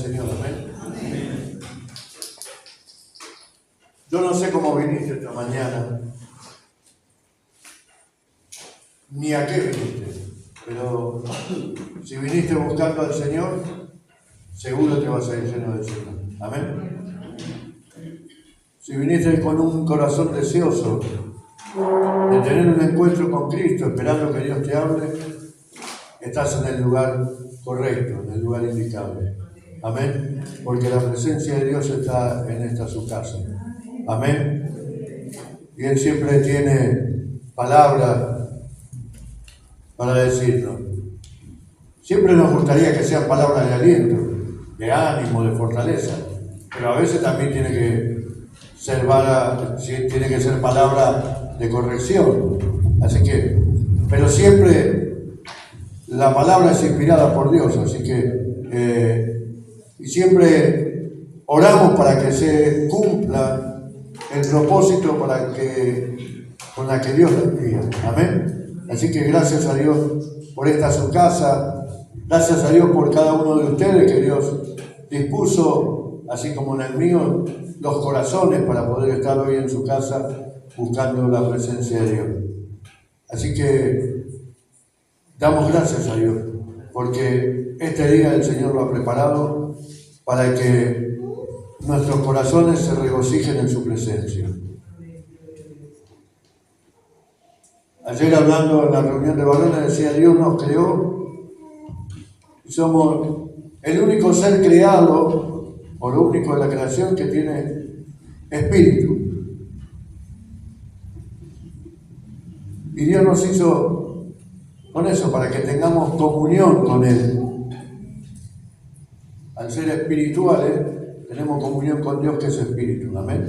Señor. Amén. Yo no sé cómo viniste esta mañana, ni a qué viniste, pero si viniste buscando al Señor, seguro te vas a ir lleno del Señor. Amén. Si viniste con un corazón deseoso de tener un encuentro con Cristo, esperando que Dios te hable, estás en el lugar correcto, en el lugar indicable. Amén. Porque la presencia de Dios está en esta su casa. Amén. Y Él siempre tiene palabras para decirnos. Siempre nos gustaría que sean palabras de aliento, de ánimo, de fortaleza, pero a veces también tiene que ser palabra de corrección. Así que, pero siempre la palabra es inspirada por Dios, así que y siempre oramos para que se cumpla el propósito con la que Dios lo envía. Amén. Así que gracias a Dios por esta su casa, gracias a Dios por cada uno de ustedes que Dios dispuso, así como en el mío, los corazones para poder estar hoy en su casa buscando la presencia de Dios. Así que damos gracias a Dios porque este día el Señor lo ha preparado para que nuestros corazones se regocijen en su presencia. Ayer hablando en la reunión de varones decía, Dios nos creó y somos el único ser creado, o lo único de la creación que tiene espíritu. Y Dios nos hizo con eso, para que tengamos comunión con Él. Al ser espirituales, tenemos comunión con Dios que es espíritu. Amén.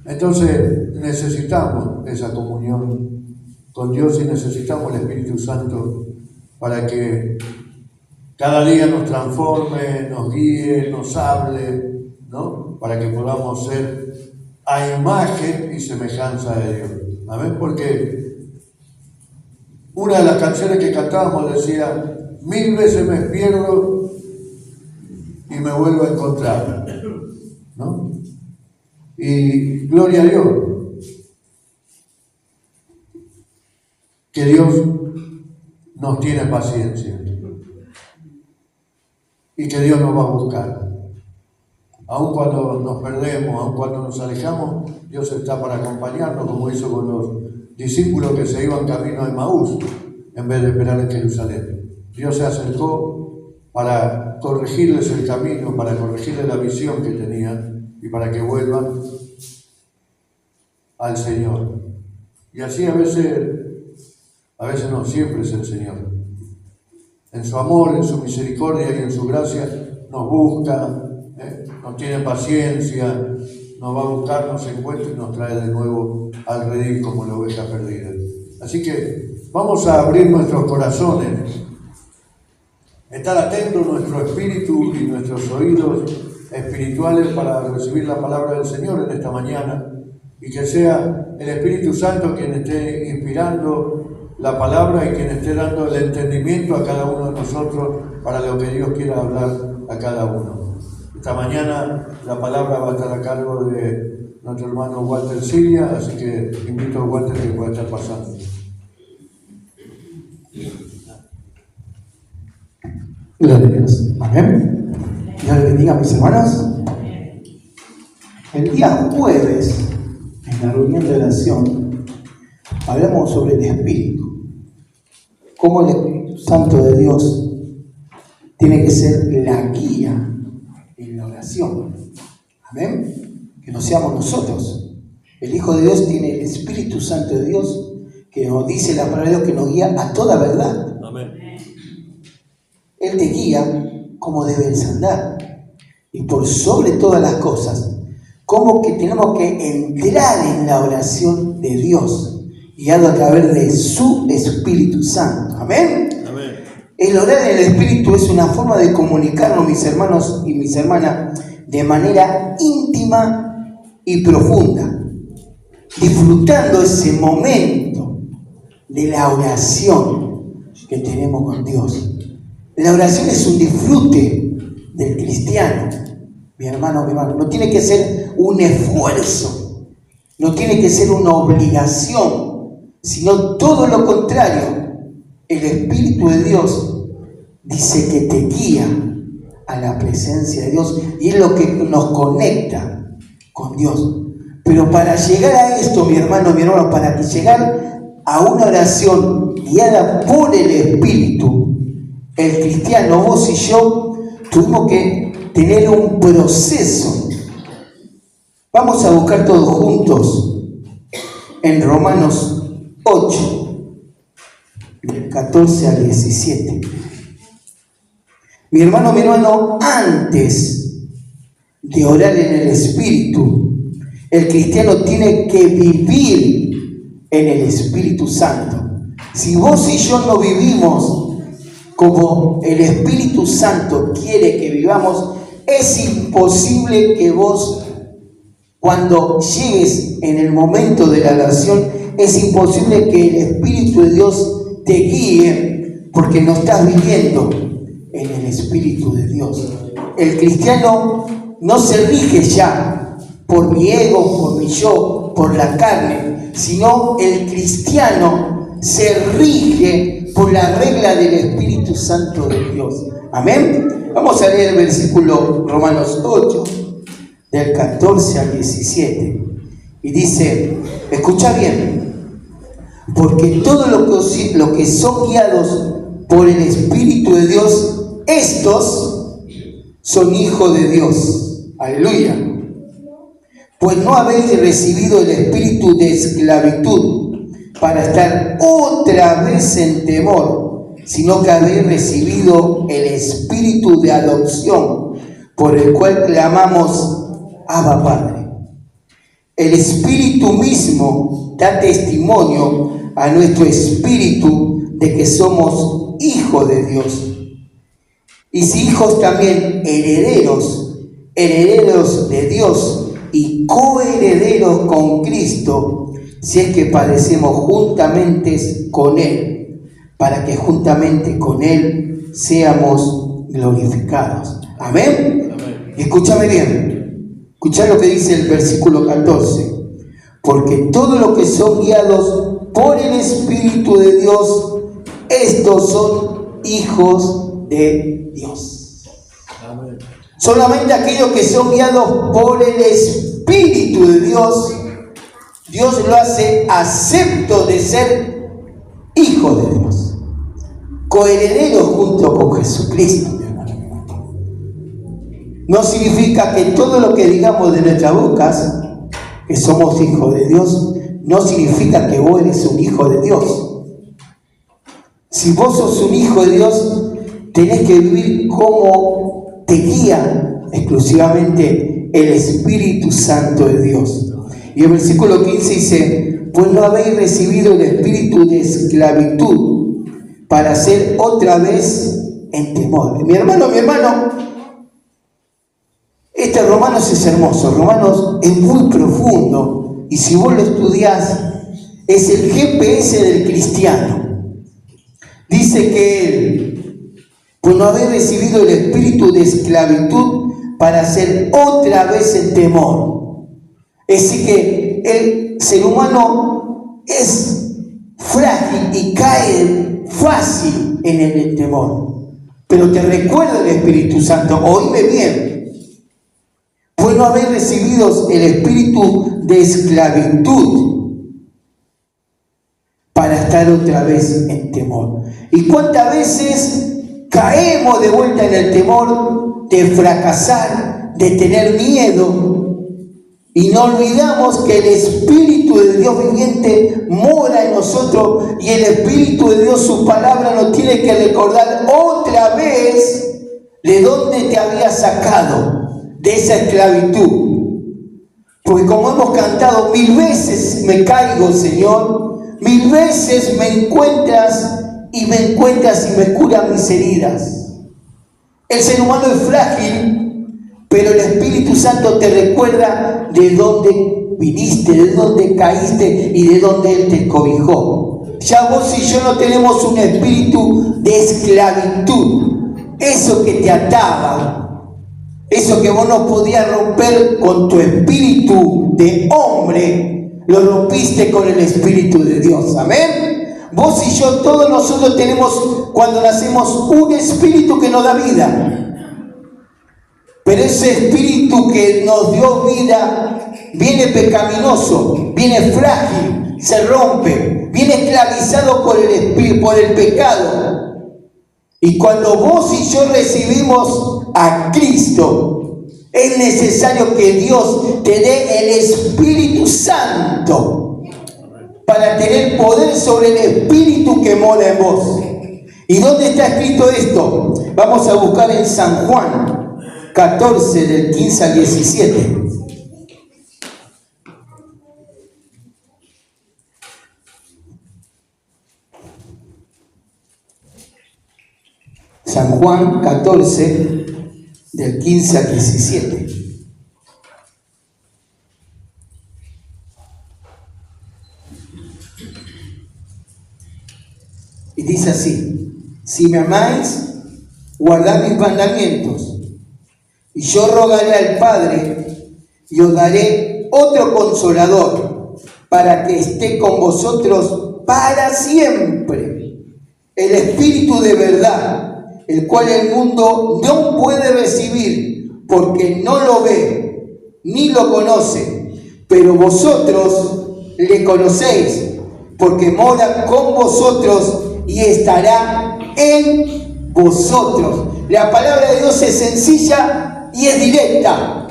Entonces necesitamos esa comunión con Dios y necesitamos el Espíritu Santo para que cada día nos transforme, nos guíe, nos hable, ¿no? Para que podamos ser a imagen y semejanza de Dios. Amén. Porque una de las canciones que cantábamos decía, 1000 veces me pierdo y me vuelvo a encontrar, ¿no? Y gloria a Dios, que Dios nos tiene paciencia y que Dios nos va a buscar. Aun cuando nos perdemos, aun cuando nos alejamos, Dios está para acompañarnos, como hizo con los discípulos que se iban camino a Emaús en vez de esperar en Jerusalén. Dios se acercó para corregirles el camino, para corregirles la visión que tenían y para que vuelvan al Señor. Y así a veces no, siempre es el Señor. En su amor, en su misericordia y en su gracia nos busca, nos tiene paciencia, nos va a buscar, nos encuentra y nos trae de nuevo al redil como la oveja perdida. Así que vamos a abrir nuestros corazones, estar atentos nuestro espíritu y nuestros oídos espirituales para recibir la palabra del Señor en esta mañana y que sea el Espíritu Santo quien esté inspirando la palabra y quien esté dando el entendimiento a cada uno de nosotros para lo que Dios quiera hablar a cada uno. Esta mañana la palabra va a estar a cargo de nuestro hermano Walter Siria, así que invito a Walter que pueda estar pasando. Gloria a Dios. Amén. Dios les bendiga, mis hermanos. El día jueves, en la reunión de oración, hablamos sobre el Espíritu. Cómo el Espíritu Santo de Dios tiene que ser la guía en la oración. Amén. Que no seamos nosotros. El Hijo de Dios tiene el Espíritu Santo de Dios que nos dice la palabra de Dios, que nos guía a toda verdad. Amén. Él te guía cómo debes andar. Y por sobre todas las cosas, cómo que tenemos que entrar en la oración de Dios, guiado a través de su Espíritu Santo. Amén. Amén. El orar en el Espíritu es una forma de comunicarnos, mis hermanos y mis hermanas, de manera íntima y profunda, disfrutando ese momento de la oración que tenemos con Dios. La oración es un disfrute del cristiano, mi hermano, no tiene que ser un esfuerzo, no tiene que ser una obligación, sino todo lo contrario. El Espíritu de Dios dice que te guía a la presencia de Dios y es lo que nos conecta con Dios. Pero para llegar a esto, mi hermano, para llegar a una oración guiada por el Espíritu, el cristiano, vos y yo, tuvimos que tener un proceso. Vamos a buscar todos juntos en Romanos 8, del 14 al 17. Mi hermano, antes de orar en el Espíritu, el cristiano tiene que vivir en el Espíritu Santo. Si vos y yo no vivimos como el Espíritu Santo quiere que vivamos, es imposible que vos, cuando llegues en el momento de la oración, es imposible que el Espíritu de Dios te guíe, porque no estás viviendo en el Espíritu de Dios. El cristiano no se rige ya por mi ego, por mi yo, por la carne, sino el cristiano se rige por la regla del Espíritu Santo de Dios. Amén. Vamos a leer el versículo Romanos 8, del 14 al 17. Y dice, escucha bien, porque todo lo que son guiados por el Espíritu de Dios, estos son hijos de Dios. Aleluya. Pues no habéis recibido el espíritu de esclavitud para estar otra vez en temor, sino que habéis recibido el espíritu de adopción, por el cual clamamos, Abba Padre. El Espíritu mismo da testimonio a nuestro espíritu de que somos hijos de Dios. Y si hijos, también herederos, herederos de Dios y coherederos con Cristo, si es que padecemos juntamente con Él, para que juntamente con Él seamos glorificados. Amén. Amén. Escúchame bien, escucha lo que dice el versículo 14. Porque todos los que son guiados por el Espíritu de Dios, estos son hijos de Dios. Amén. Solamente aquellos que son guiados por el Espíritu de Dios, Dios lo hace acepto de ser hijo de Dios, coherederos junto con Jesucristo. No significa que todo lo que digamos de nuestras bocas, que somos hijos de Dios, no significa que vos eres un hijo de Dios. Si vos sos un hijo de Dios, tenés que vivir como te guía exclusivamente el Espíritu Santo de Dios. Y el versículo 15 dice, pues no habéis recibido el espíritu de esclavitud para ser otra vez en temor. Mi hermano, este Romanos es hermoso, Romanos es muy profundo, y si vos lo estudiás, es el GPS del cristiano. Dice que él, pues no habéis recibido el espíritu de esclavitud para ser otra vez en temor. Es decir, que el ser humano es frágil y cae fácil en el temor. Pero te recuerda el Espíritu Santo, oíme bien, pues no habéis recibido el espíritu de esclavitud para estar otra vez en temor. ¿Y cuántas veces caemos de vuelta en el temor de fracasar, de tener miedo? Y no olvidamos que el Espíritu de Dios viviente mora en nosotros, y el Espíritu de Dios, su palabra, nos tiene que recordar otra vez de dónde te había sacado, de esa esclavitud. Porque como hemos cantado, 1000 veces me caigo, Señor, 1000 veces me encuentras y me curas mis heridas. El ser humano es frágil, pero el Espíritu Santo te recuerda de dónde viniste, de dónde caíste y de dónde Él te cobijó. Ya vos y yo no tenemos un espíritu de esclavitud, eso que te ataba, Eso que vos no podías romper con tu espíritu de hombre, lo rompiste con el Espíritu de Dios. Amén. Vos y yo, todos nosotros tenemos, cuando nacemos, un espíritu que nos da vida. Pero ese espíritu que nos dio vida viene pecaminoso, viene frágil, se rompe, viene esclavizado por el pecado. Y cuando vos y yo recibimos a Cristo, es necesario que Dios te dé el Espíritu Santo para tener poder sobre el Espíritu que mora en vos. ¿Y dónde está escrito esto? Vamos a buscar en San Juan 14, del 15 al 17. San Juan 14, del 15 al 17. Y dice así: si me amáis, guardad mis mandamientos, y yo rogaré al Padre, y os daré otro consolador, para que esté con vosotros para siempre, el Espíritu de verdad, el cual el mundo no puede recibir, porque no lo ve, ni lo conoce, pero vosotros le conocéis, porque mora con vosotros y estará en vosotros. La palabra de Dios es sencilla y es directa.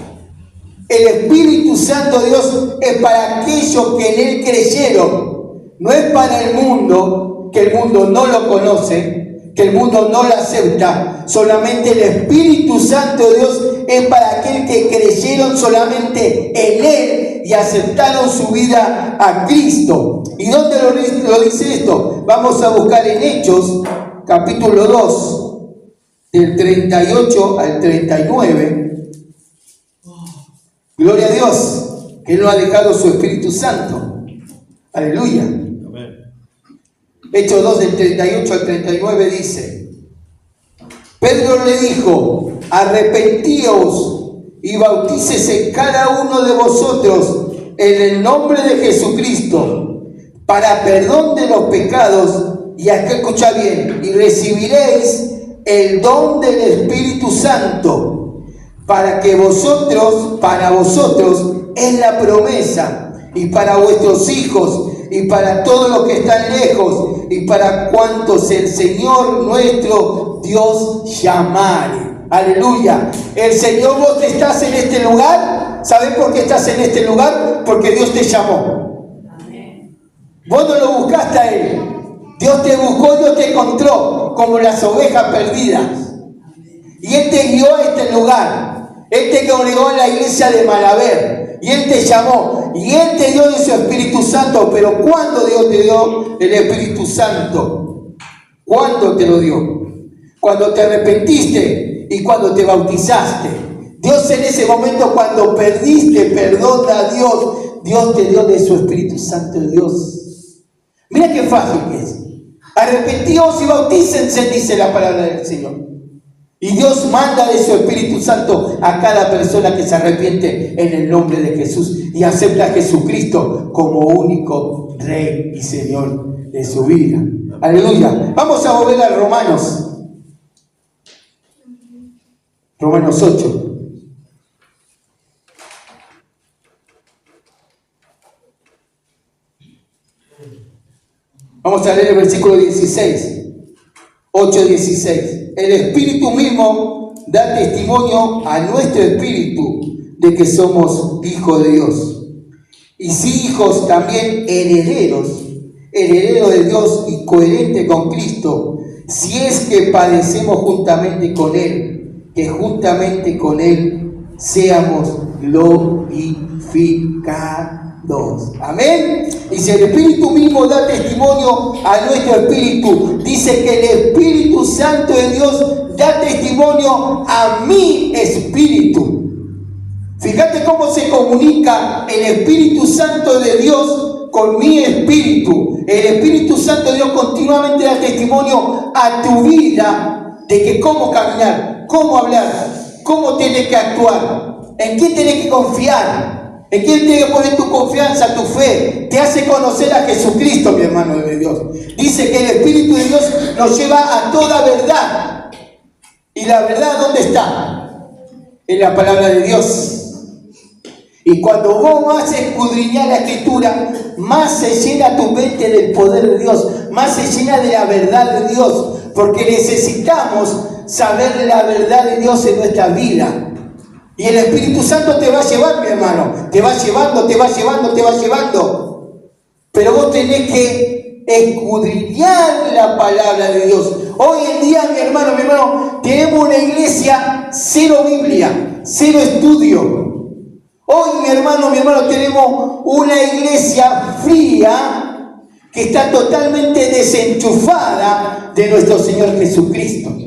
El Espíritu Santo de Dios es para aquellos que en Él creyeron. No es para el mundo, que el mundo no lo conoce, que el mundo no lo acepta. Solamente el Espíritu Santo de Dios es para aquel que creyeron solamente en Él y aceptaron su vida a Cristo. ¿Y dónde lo dice esto? Vamos a buscar en Hechos, capítulo 2, del 38 al 39. Gloria a Dios, que Él nos ha dejado su Espíritu Santo. Aleluya. Amén. Hechos 2, del 38 al 39 dice: Pedro le dijo: arrepentíos y bautícese cada uno de vosotros en el nombre de Jesucristo para perdón de los pecados, y acá escucha bien, y recibiréis el don del Espíritu Santo, para vosotros es la promesa, y para vuestros hijos, y para todos los que están lejos, y para cuantos el Señor nuestro Dios llamare. Aleluya. El Señor, vos estás en este lugar. ¿Sabés por qué estás en este lugar? Porque Dios te llamó. Vos no lo buscaste a Él. Dios te buscó, Dios te encontró como las ovejas perdidas. Y Él te guió a este lugar. Él te congregó en la iglesia de Malaver. Y Él te llamó. Y Él te dio de su Espíritu Santo. Pero ¿cuándo Dios te dio el Espíritu Santo? ¿Cuándo te lo dio? Cuando te arrepentiste y cuando te bautizaste. Dios en ese momento, cuando perdiste perdón a Dios, Dios te dio de su Espíritu Santo de Dios. Mira qué fácil que es. Arrepentíos y bautícense, dice la palabra del Señor. Y Dios manda de su Espíritu Santo a cada persona que se arrepiente en el nombre de Jesús y acepta a Jesucristo como único Rey y Señor de su vida. Aleluya. Vamos a volver a Romanos 8. Vamos a leer el versículo 16. 8:16. El Espíritu mismo da testimonio a nuestro espíritu de que somos hijos de Dios. Y si hijos, también herederos de Dios y coherentes con Cristo, si es que padecemos juntamente con Él, que juntamente con Él seamos glorificados. Amén. Y si el Espíritu mismo da testimonio a nuestro espíritu, dice que el Espíritu Santo de Dios da testimonio a mi espíritu. Fíjate cómo se comunica el Espíritu Santo de Dios con mi espíritu. El Espíritu Santo de Dios continuamente da testimonio a tu vida de que cómo caminar, cómo hablar, cómo tienes que actuar, en quién tienes que confiar, en quién tienes que poner tu confianza, tu fe. Te hace conocer a Jesucristo, mi hermano de Dios. Dice que el Espíritu de Dios nos lleva a toda verdad. ¿Y la verdad dónde está? En la palabra de Dios. Y cuando vos vas a escudriñar la Escritura, más se llena tu mente del poder de Dios, más se llena de la verdad de Dios, porque necesitamos saber la verdad de Dios en nuestra vida. Y el Espíritu Santo te va a llevar, mi hermano, te va llevando, te va llevando, te va llevando. Pero vos tenés que escudriñar la palabra de Dios. Hoy en día, mi hermano, tenemos una iglesia cero Biblia, cero estudio. Hoy, mi hermano, tenemos una iglesia fría que está totalmente desenchufada de nuestro Señor Jesucristo.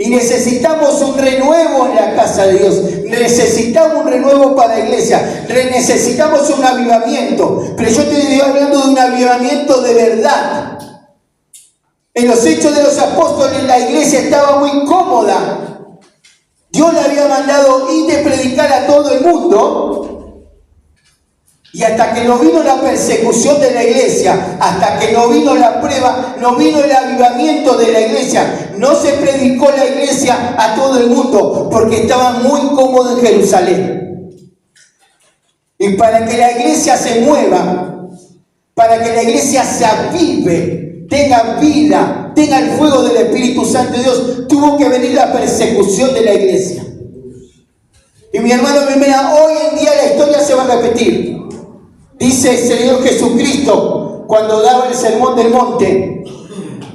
Y necesitamos un renuevo en la casa de Dios. Necesitamos un renuevo para la iglesia. Necesitamos un avivamiento. Pero yo te estoy hablando de un avivamiento de verdad. En los Hechos de los Apóstoles la iglesia estaba muy cómoda. Dios le había mandado ir a predicar a todo el mundo. Y hasta que no vino la persecución de la iglesia, hasta que no vino la prueba, no vino el avivamiento de la iglesia, no se predicó la iglesia a todo el mundo, porque estaban muy cómodos en Jerusalén. Y para que la iglesia se mueva, para que la iglesia se avive, tenga vida, tenga el fuego del Espíritu Santo de Dios, tuvo que venir la persecución de la iglesia. Y mi hermano, mi hermana, hoy en día la historia se va a repetir. Dice el Señor Jesucristo cuando daba el sermón del monte,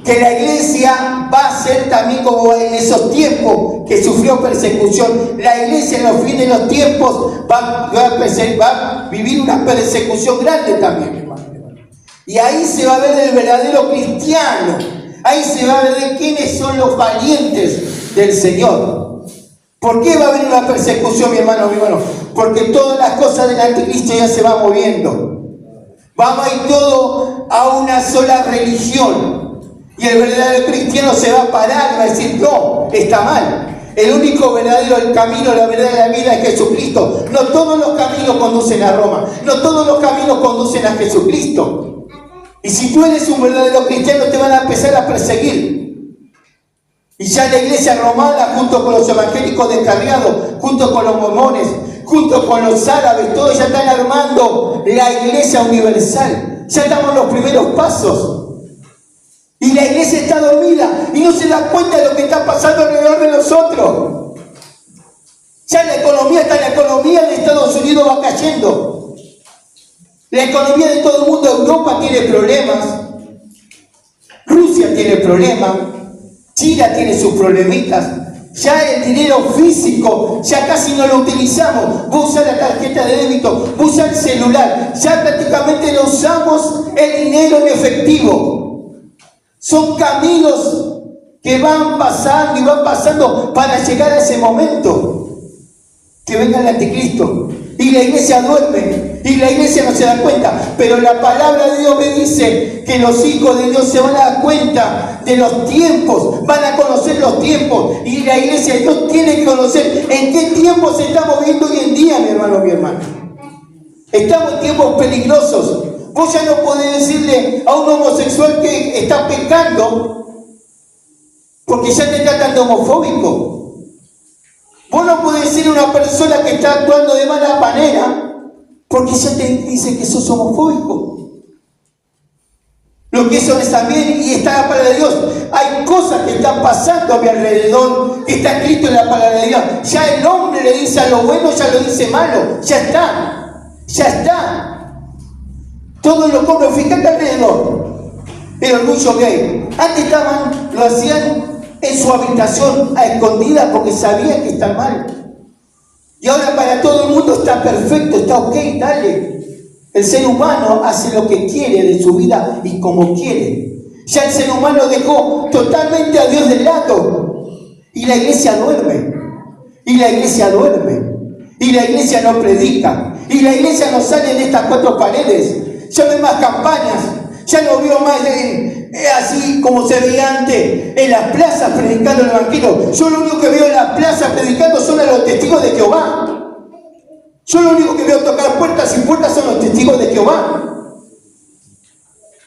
que la iglesia va a ser también como en esos tiempos que sufrió persecución. La iglesia en los fines de los tiempos va a vivir una persecución grande también, mi hermano. Y ahí se va a ver el verdadero cristiano. Ahí se va a ver de quiénes son los valientes del Señor. ¿Por qué va a haber una persecución, mi hermano, mi hermano? Porque todas las cosas del anticristo ya se van moviendo. Vamos a ir todo a una sola religión. Y el verdadero cristiano se va a parar y va a decir, no, está mal. El único verdadero el camino, la verdadera vida es Jesucristo. No todos los caminos conducen a Roma. No todos los caminos conducen a Jesucristo. Y si tú eres un verdadero cristiano, te van a empezar a perseguir. Y ya la iglesia romana, junto con los evangélicos descarriados, junto con los mormones, junto con los árabes, todos ya están armando la iglesia universal. Ya estamos en los primeros pasos. Y la iglesia está dormida y no se da cuenta de lo que está pasando alrededor de nosotros. Ya la economía de Estados Unidos va cayendo. La economía de todo el mundo, Europa tiene problemas. Rusia tiene problemas. China tiene sus problemitas. Ya el dinero físico, ya casi no lo utilizamos. Vos usás la tarjeta de débito, vos usás el celular. Ya prácticamente no usamos el dinero en efectivo. Son caminos que van pasando y van pasando para llegar a ese momento. Que venga el anticristo. Y la iglesia duerme. Y la iglesia no se da cuenta. Pero la palabra de Dios me dice que los hijos de Dios se van a dar cuenta de los tiempos. Van a conocer los tiempos. Y la iglesia de Dios tiene que conocer en qué tiempos estamos viviendo hoy en día, mi hermano, mi hermana. Estamos en tiempos peligrosos. Vos ya no podés decirle a un homosexual que está pecando porque ya te tratan de homofóbico. Vos no podés decirle a una persona que está actuando de mala manera porque ya te dice que sos homofóbico. Lo que eso es también, y está en la palabra de Dios. Hay cosas que están pasando a mi alrededor, que está escrito en la palabra de Dios. Ya el hombre le dice a lo bueno, ya lo dice malo. Ya está. Ya está. Todo lo come, fíjate alrededor. El orgullo gay. Antes lo hacían en su habitación a escondidas porque sabían que está mal. Y ahora para todo el mundo está perfecto, está ok, dale. El ser humano hace lo que quiere de su vida y como quiere. Ya el ser humano dejó totalmente a Dios de lado. Y la iglesia duerme. Y la iglesia duerme. Y la iglesia no predica. Y la iglesia no sale de estas cuatro paredes. Ya no hay más campañas. Ya no veo más en así como se veía antes en las plazas predicando el evangelio. Yo lo único que veo en las plazas predicando son a los testigos de Jehová. Yo lo único que veo tocar puertas y puertas son los testigos de Jehová.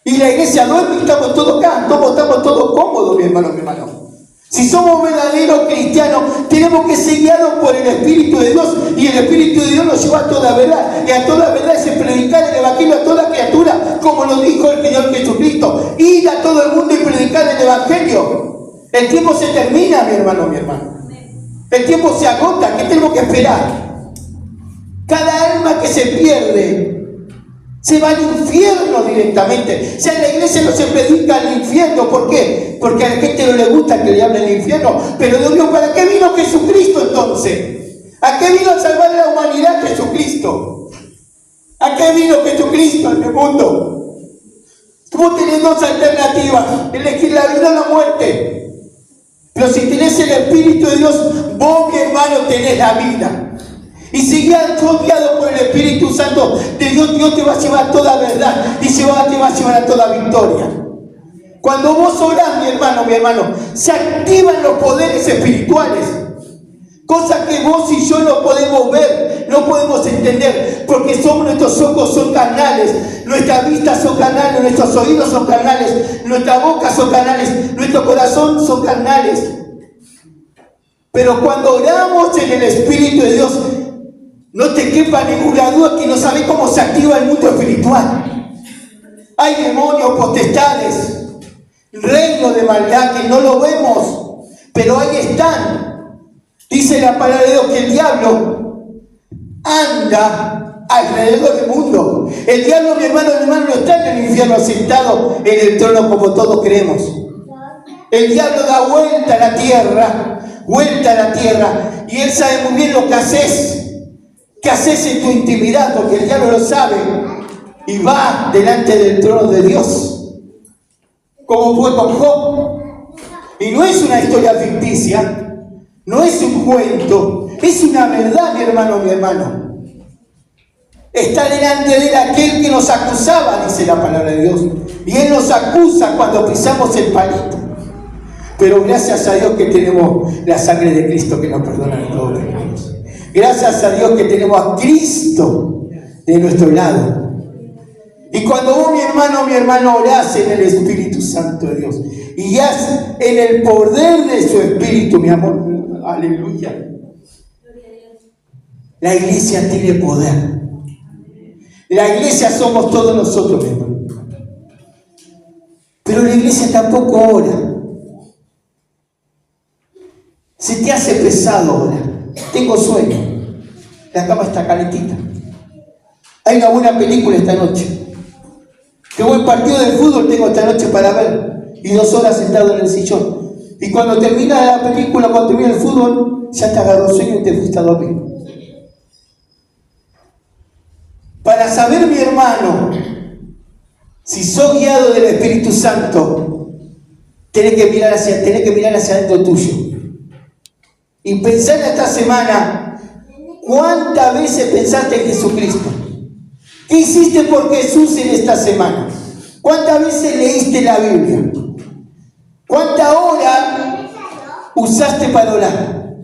Y la iglesia duerme y estamos todos acá, estamos todos cómodos, mi hermano, mi hermano. Si somos verdaderos cristianos, tenemos que ser guiados por el Espíritu de Dios, y el Espíritu de Dios nos lleva a toda verdad, y a toda verdad es predicar el Evangelio a toda criatura, como lo dijo el Señor Jesucristo. Ir a todo el mundo y predicar el Evangelio. El tiempo se termina, mi hermano, mi hermano. El tiempo se agota. ¿Qué tenemos que esperar? Cada alma que se pierde se va al infierno directamente. O sea, en la iglesia no se predica al infierno. ¿Por qué? Porque a la gente no le gusta que le hablen del infierno. Pero Dios mío, ¿para qué vino Jesucristo entonces? ¿A qué vino a salvar a la humanidad Jesucristo? ¿A qué vino Jesucristo a este mundo? Tú tienes dos alternativas: elegir la vida o la muerte. Pero si tenés el Espíritu de Dios, vos, mi hermano, tenés la vida. Y si guiado por el Espíritu Santo de Dios, Dios te va a llevar a toda verdad y te va a llevar a toda victoria. Cuando vos orás, mi hermano, se activan los poderes espirituales. Cosas que vos y yo no podemos ver, no podemos entender, porque nuestros ojos son carnales, nuestras vistas son carnales, nuestros oídos son carnales, nuestras bocas son carnales, nuestro corazón son carnales. Pero cuando oramos en el Espíritu de Dios, no te quepa ninguna duda que no sabés cómo se activa el mundo espiritual. Hay demonios, potestades, reino de maldad que no lo vemos, pero ahí están. Dice la palabra de Dios que el diablo anda alrededor del mundo. El diablo, mi hermano, no está en el infierno sentado en el trono como todos creemos. El diablo da vuelta a la tierra, y él sabe muy bien lo que haces. ¿Qué haces en tu intimidad? Porque el diablo lo sabe y va delante del trono de Dios, como fue con Job. Y no es una historia ficticia, no es un cuento, es una verdad, mi hermano. Está delante de él aquel que nos acusaba, dice la palabra de Dios, y él nos acusa cuando pisamos el palito. Pero gracias a Dios que tenemos la sangre de Cristo que nos perdona de todos los pecados. Gracias a Dios que tenemos a Cristo de nuestro lado. Y cuando vos, mi hermano, orás en el Espíritu Santo de Dios y orás en el poder de su Espíritu, mi amor, aleluya. La iglesia tiene poder. La iglesia somos todos nosotros, mi hermano. Pero la iglesia tampoco ora. Se te hace pesado orar. Tengo sueño. La cama está calentita. Hay una buena película esta noche. Qué buen partido de fútbol tengo esta noche para ver. Y 2 horas sentado en el sillón. Y cuando termina la película, cuando termina el fútbol, ya te agarró sueño y te fuiste a dormir. Para saber, mi hermano, si sos guiado del Espíritu Santo, tenés que mirar hacia adentro tuyo. Y pensar esta semana, ¿cuántas veces pensaste en Jesucristo? ¿Qué hiciste por Jesús en esta semana? ¿Cuántas veces leíste la Biblia? ¿Cuántas horas usaste para orar?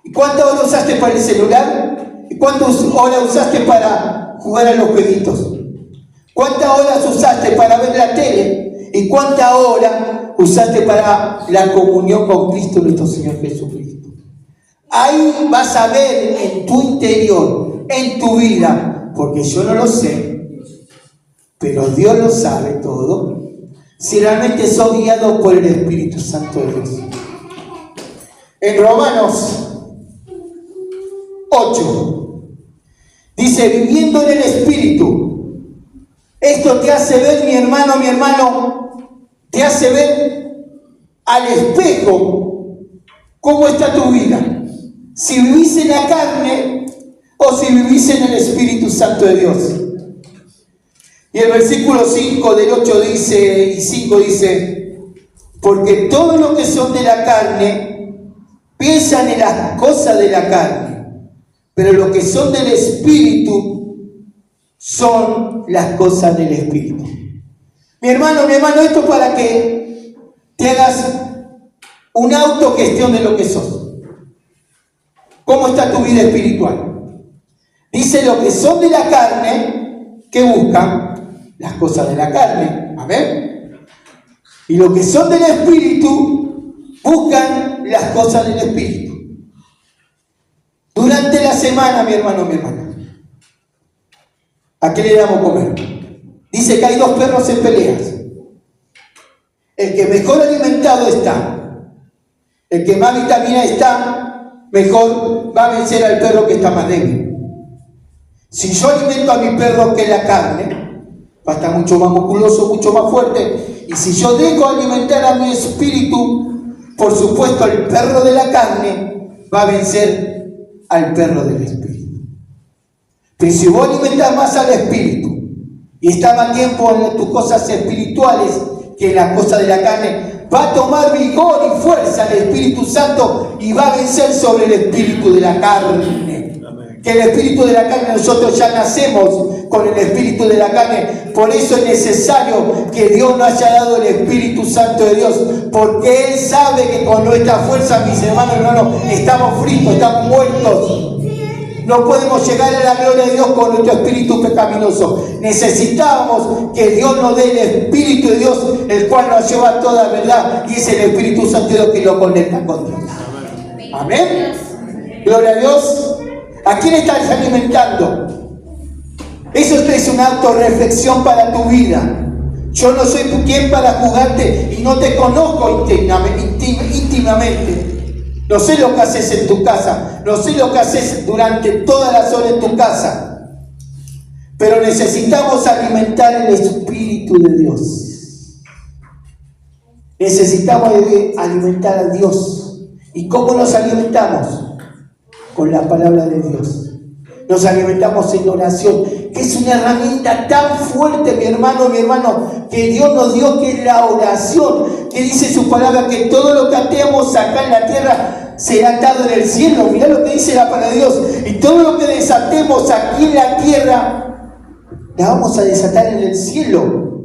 ¿Y cuántas horas usaste para el celular? ¿Y cuántas horas usaste para jugar a los jueguitos? ¿Cuántas horas usaste para ver la tele? ¿Y cuántas horas usaste para la comunión con Cristo nuestro Señor Jesucristo? Ahí vas a ver en tu interior, en tu vida, porque yo no lo sé, pero Dios lo sabe todo, si realmente sos guiado por el Espíritu Santo de Dios. En Romanos 8 dice: viviendo en el Espíritu. Esto te hace ver, mi hermano, te hace ver al espejo cómo está tu vida. Si vivís en la carne o si vivís en el Espíritu Santo de Dios. Y el versículo 5 del 8 dice, y 5 dice: porque todos los que son de la carne piensan en las cosas de la carne, pero los que son del Espíritu son las cosas del Espíritu. Mi hermano, esto para que te hagas una autogestión de lo que sos. ¿Cómo está tu vida espiritual? Dice, lo que son de la carne, que buscan las cosas de la carne. Amén. Y lo que son del espíritu, buscan las cosas del espíritu. Durante la semana, mi hermano, mi hermana, ¿a qué le damos comer? Dice que hay dos perros en peleas. El que mejor alimentado está, el que más vitamina está, mejor va a vencer al perro que está más débil. Si yo alimento a mi perro, que es la carne, va a estar mucho más musculoso, mucho más fuerte. Y si yo dejo alimentar a mi espíritu, por supuesto el perro de la carne va a vencer al perro del espíritu. Pero si vos alimentás más al espíritu y estás más tiempo en tus cosas espirituales que en las cosas de la carne, va a tomar vigor y fuerza el Espíritu Santo y va a vencer sobre el espíritu de la carne. Que el espíritu de la carne, nosotros ya nacemos con el espíritu de la carne. Por eso es necesario que Dios nos haya dado el Espíritu Santo de Dios, porque Él sabe que con nuestra fuerza, mis hermanos, estamos fritos, estamos muertos. No podemos llegar a la gloria de Dios con nuestro espíritu pecaminoso. Necesitamos que Dios nos dé el Espíritu de Dios, el cual nos lleva a toda verdad, y es el Espíritu Santo de Dios que lo conecta con Dios. Amén. Gloria a Dios. ¿A quién estás alimentando? Eso es una autorreflexión para tu vida. Yo no soy quien para juzgarte y no te conozco íntimamente. No sé lo que haces en tu casa, no sé lo que haces durante todas las horas en tu casa, pero necesitamos alimentar el Espíritu de Dios. Necesitamos alimentar a Dios. ¿Y cómo nos alimentamos? Con la palabra de Dios. Nos alimentamos en oración, que es una herramienta tan fuerte, mi hermano, que Dios nos dio, que es la oración, que dice su palabra, que todo lo que atemos acá en la tierra será atado en el cielo. Mirá lo que dice la palabra de Dios. Y todo lo que desatemos aquí en la tierra, la vamos a desatar en el cielo.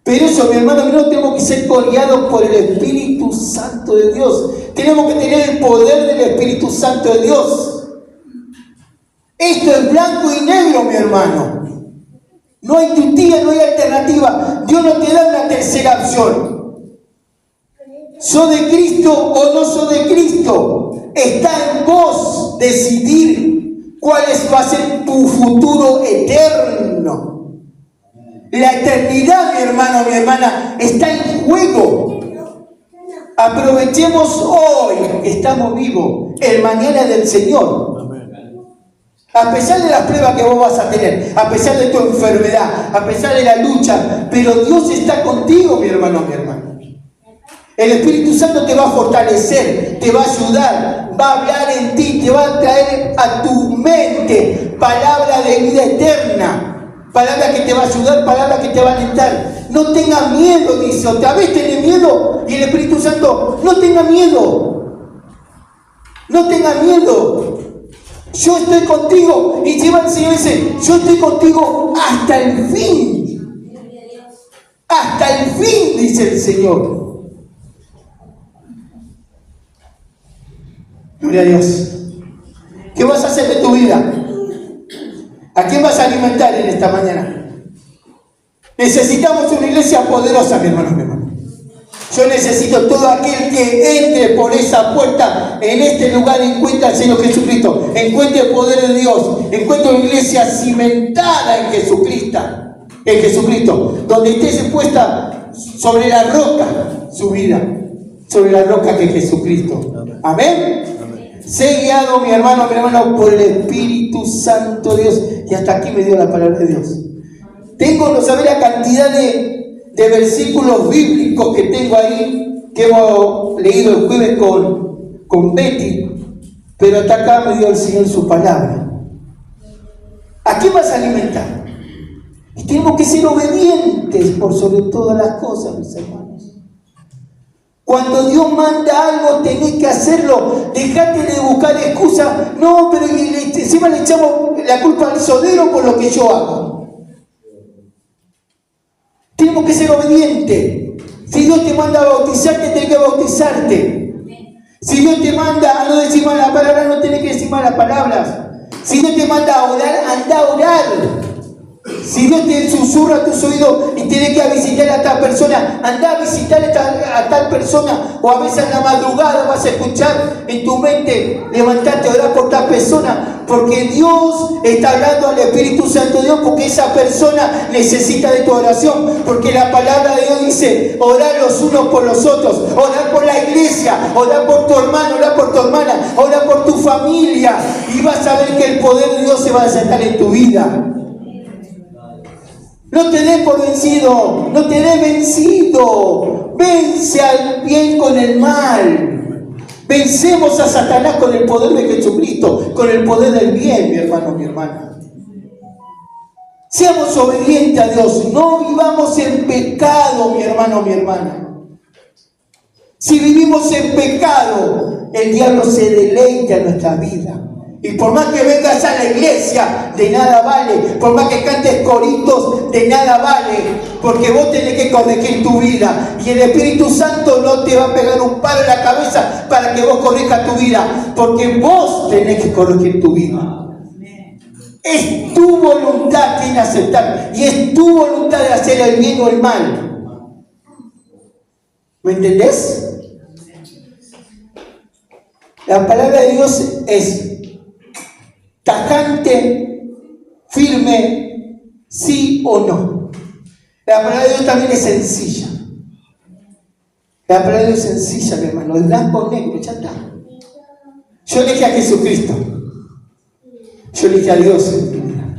Pero eso, mi hermano, tenemos que ser guiados por el Espíritu Santo de Dios. Tenemos que tener el poder del Espíritu Santo de Dios. Esto es blanco y negro, mi hermano. No hay tutía, no hay alternativa. Dios no te da una tercera opción. ¿Sos de Cristo o no sos de Cristo? Está en vos decidir cuál va a ser tu futuro eterno. La eternidad, mi hermano, mi hermana, está en juego. Aprovechemos hoy que estamos vivos, el mañana del Señor. A pesar de las pruebas que vos vas a tener, a pesar de tu enfermedad, a pesar de la lucha, pero Dios está contigo, mi hermano, mi hermana. El Espíritu Santo te va a fortalecer, te va a ayudar, va a hablar en ti, te va a traer a tu mente palabra de vida eterna, palabra que te va a ayudar, palabra que te va a alentar. No tengas miedo, dice. Otra vez tenés miedo y el Espíritu Santo, no tenga miedo. No tenga miedo. Yo estoy contigo. Y lleva el Señor, dice, yo estoy contigo hasta el fin. Hasta el fin, dice el Señor. Gloria a Dios. ¿Qué vas a hacer de tu vida? ¿A quién vas a alimentar en esta mañana? Necesitamos una iglesia poderosa, mi hermano, mi hermano. Yo necesito todo aquel que entre por esa puerta en este lugar, encuentre al Señor Jesucristo, encuentre el poder de Dios, encuentre una iglesia cimentada en Jesucristo, donde esté puesta sobre la roca su vida, sobre la roca que es Jesucristo. Amén. Sé guiado, mi hermano, por el Espíritu Santo de Dios. Y hasta aquí me dio la palabra de Dios. Tengo, no sabés la cantidad de versículos bíblicos que tengo ahí, que hemos leído el jueves con Betty, pero hasta acá me dio el Señor su palabra. ¿A qué vas a alimentar? Y tenemos que ser obedientes por sobre todas las cosas, mis hermanos. Cuando Dios manda algo, tenés que hacerlo. Dejate de buscar excusas. No, pero encima le echamos la culpa al sodero por lo que yo hago. Tenemos que ser obedientes. Si Dios te manda a bautizarte, tenés que bautizarte. Si Dios te manda a no decir malas palabras, no tenés que decir malas palabras. Si Dios te manda a orar, anda a orar. Si Dios te susurra a tus oídos y tienes que visitar a tal persona, anda a visitar a tal persona. O a veces en la madrugada vas a escuchar en tu mente, levantarte a orar por tal persona, porque Dios está hablando al Espíritu Santo de Dios, porque esa persona necesita de tu oración, porque la palabra de Dios dice, orar los unos por los otros, orar por la iglesia, orar por tu hermano, orar por tu hermana, orar por tu familia, y vas a ver que el poder de Dios se va a desatar en tu vida. No te des por vencido, no te des vencido. Vence al bien con el mal. Vencemos a Satanás con el poder de Jesucristo, con el poder del bien, mi hermano, mi hermana. Seamos obedientes a Dios, no vivamos en pecado, mi hermano, mi hermana. Si vivimos en pecado, el diablo se deleita en nuestra vida. Y por más que vengas a la iglesia, de nada vale. Por más que cantes coritos, de nada vale. Porque vos tenés que corregir tu vida. Y el Espíritu Santo no te va a pegar un palo en la cabeza para que vos corrijas tu vida. Porque vos tenés que corregir tu vida. Es tu voluntad que inaceptable. Y es tu voluntad de hacer el bien o el mal. ¿Me entendés? La palabra de Dios es tajante, firme, sí o no. La palabra de Dios también es sencilla. La palabra de Dios es sencilla, mi hermano. El blanco o negro, ya está. Yo elegí a Jesucristo. Yo elegí a Dios en mi vida.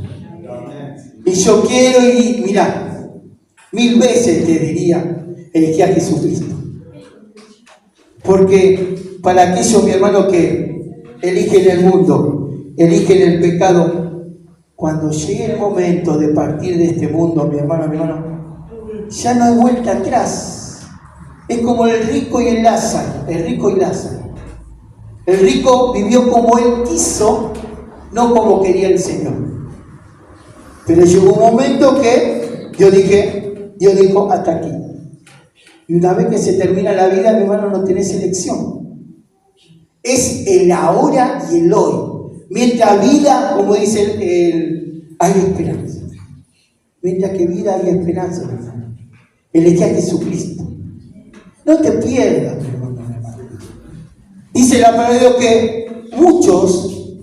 Y yo quiero, y mirá, 1000 veces te diría, elegí a Jesucristo. Porque para aquellos, mi hermano, que eligen el mundo, eligen el pecado, cuando llegue el momento de partir de este mundo, mi hermano, ya no hay vuelta atrás. Es como el rico y el Lázaro, el rico y Lázaro. El rico vivió como él quiso, no como quería el Señor. Pero llegó un momento que Dios dijo, hasta aquí. Y una vez que se termina la vida, mi hermano, no tenés elección. Es el ahora y el hoy. Mientras vida, como dice hay esperanza. Mientras que vida hay esperanza, mi hermano. Elegí a Jesucristo. No te pierdas, mi hermano, mi hermano. Dice la palabra de Dios que muchos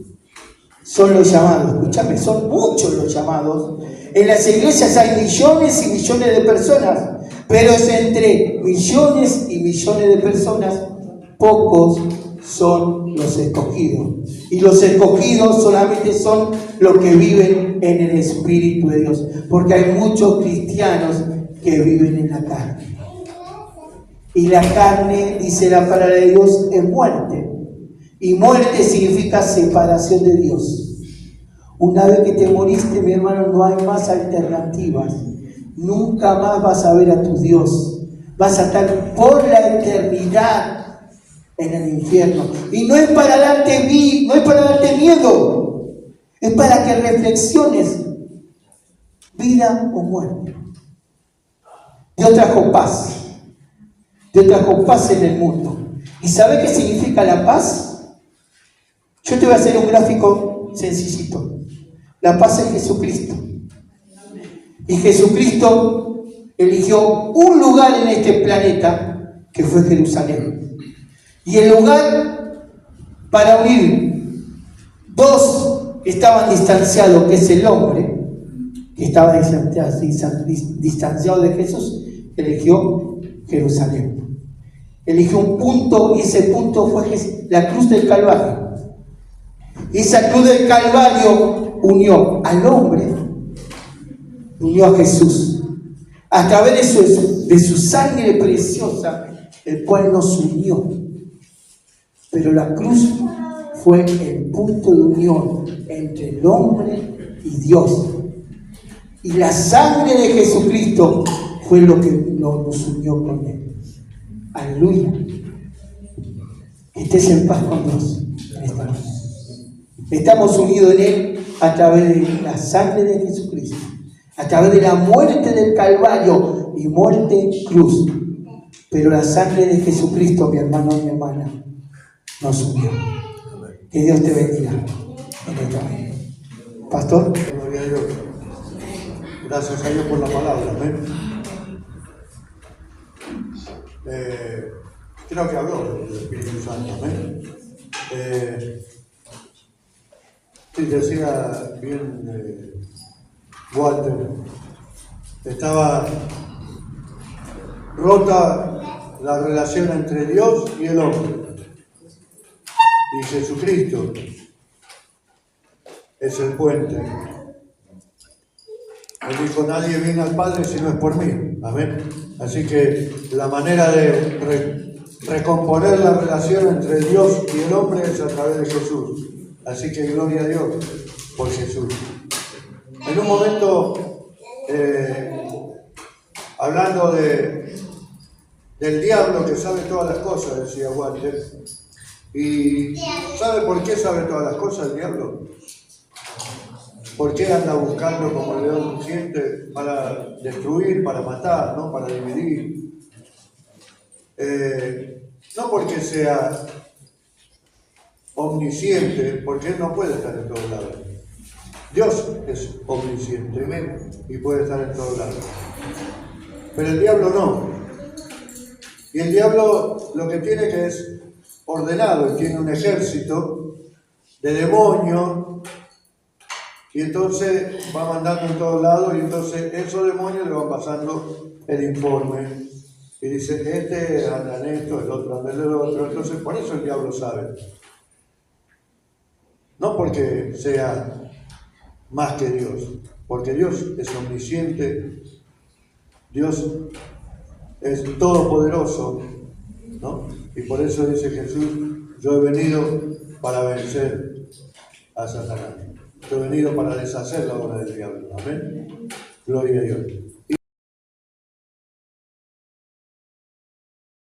son los llamados. Escúchame, son muchos los llamados. En las iglesias hay millones y millones de personas, pero es entre millones y millones de personas, pocos son los escogidos. Y los escogidos solamente son los que viven en el Espíritu de Dios. Porque hay muchos cristianos que viven en la carne. Y la carne, dice la palabra de Dios, es muerte. Y muerte significa separación de Dios. Una vez que te moriste, mi hermano, no hay más alternativas. Nunca más vas a ver a tu Dios. Vas a estar por la eternidad en el infierno. Y no es para darte miedo, es para que reflexiones, vida o muerte. Dios trajo paz. Dios trajo paz en el mundo. ¿Y sabe qué significa la paz? Yo te voy a hacer un gráfico sencillito. La paz es Jesucristo. Y Jesucristo eligió un lugar en este planeta que fue Jerusalén. Y el lugar para unir dos que estaban distanciados, que es el hombre, que estaba distanciado de Jesús, eligió Jerusalén. Eligió un punto, y ese punto fue la cruz del Calvario. Y esa cruz del Calvario unió al hombre, unió a Jesús, a través de su sangre preciosa, el cual nos unió. Pero la cruz fue el punto de unión entre el hombre y Dios. Y la sangre de Jesucristo fue lo que nos unió con Él. Aleluya. Que estés en paz con Dios. Estamos unidos en Él a través de la sangre de Jesucristo, a través de la muerte del Calvario. y muerte, cruz. Pero la sangre de Jesucristo, mi hermano, mi hermana, nos unió. Que Dios te bendiga en esta mañana. Pastor. Gloria a Dios. Gracias a Dios por la palabra. Amén. Creo que habló del Espíritu Santo. Amén. Sí, decía bien Walter, estaba rota la relación entre Dios y el hombre. Y Jesucristo es el puente. Él dijo, nadie viene al Padre si no es por mí. Amén. Así que la manera de recomponer la relación entre Dios y el hombre es a través de Jesús. Así que gloria a Dios por Jesús. En un momento, hablando del diablo que sabe todas las cosas, decía Walter. ¿Y sabe por qué sabe todas las cosas el diablo? ¿Por qué anda buscando como el león rugiente para destruir, para matar, ¿no? Para dividir? No porque sea omnisciente, porque él no puede estar en todos lados. Dios es omnisciente y puede estar en todos lados. Pero el diablo no. Y el diablo lo que tiene que es ordenado, él tiene un ejército de demonios. Y entonces va mandando en todos lados y entonces esos demonios le van pasando el informe. Y dice, este anda en esto, el otro anda en el otro. Entonces por eso el diablo sabe. No porque sea más que Dios, porque Dios es omnisciente, Dios es todopoderoso, ¿no? Y por eso dice Jesús, yo he venido para vencer a Satanás. Yo he venido para deshacer la obra del diablo. Amén. Gloria a Dios.